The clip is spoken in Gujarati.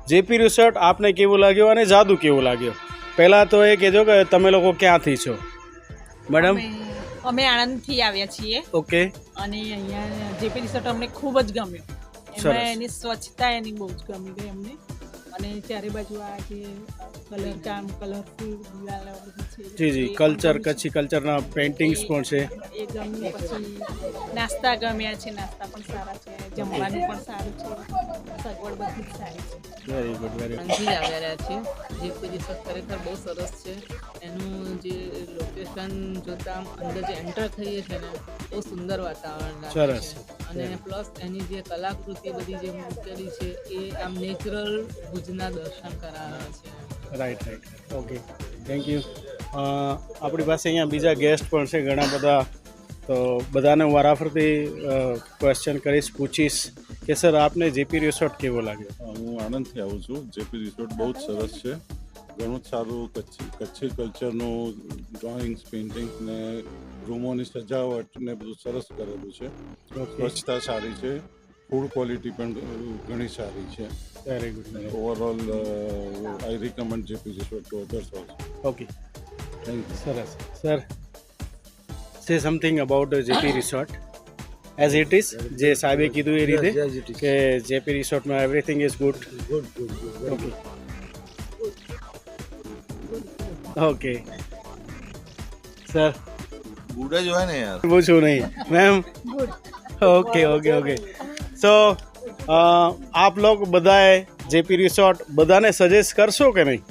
જેપી રિસોર્ટ આપને કેવું લાગ્યું અને જાદુ કેવું લાગ્યું? પહેલાં તો એ કહેજો કે તમે લોકો ક્યાંથી છો મેડમ? અમે આણંદથી આવ્યા છીએ ઓકે, અને અહીંયા જેપી રિસોર્ટ અમને ખૂબ જ ગમ્યો. સરસ. એમાં એની સ્વચ્છતા એની બહુ જ ગમી ગઈ અમને. અને ચારે બાજુ આ જે કલર કામ કલરફુલ દિવાલો બધી છે જી જી, કલ્ચર કચ્છી કલ્ચરના પેઇન્ટિંગ્સ પણ છે. એ ગમ્યું. પછી નાસ્તા ગમ્યા છે, નાસ્તા પણ સારા છે, જમવાનું પણ સારું છે, સગવડ બધી જ સારી છે. Very good, very good. આનંદથી આવ્યા છીએ. જેપી રિસોર્ટ ખરેખર બહુ સરસ છે. એનું જે લોકેશન જોતા આમ અંદર જે એન્ટર થઈએ છીએ ને બહુ સુંદર વાતાવરણ લાગે સરસ. છે. અને પ્લસ એની જે કલાકૃતિ બધી જે મૂકેલી છે એ આમ નેચરલ ભુજના દર્શન કરાવે છે. Right right, okay, thank you. આપણી પાસે અહીંયા બીજા ગેસ્ટ પણ છે ઘણા બધા, તો બધાને હું વારાફરતી ક્વેશ્ચન કરીશ, પૂછીશ કે સર આપને જેપી રિસોર્ટ કેવો લાગ્યો? હું આણંદથી આવું છું. જેપી રિસોર્ટ બહુ જ સરસ છે. ઘણું જ સારું કચ્છી કલ્ચરનું ડ્રોઈંગ્સ, પેઇન્ટિંગ્સ ને રૂમોની સજાવટ ને બધું સરસ કરેલું છે. સ્વચ્છતા સારી છે, ફૂડ ક્વોલિટી પણ ઘણી સારી છે. Very good. Overall I recommend JP resort to others also. Okay, thank you. સરસ. Sir, say something about JP resort as it is, જે સાહેબે કીધું એ રીતે કે જેપી રિસોર્ટમાં everything is good. Okay okay sir, good જ હોય ને યાર. પૂછું નહીં ma'am. Okay okay okay. So આપ લોગ બધાએ જેપી રિસોર્ટ બધાને સજેસ્ટ કરશો કે નહીં?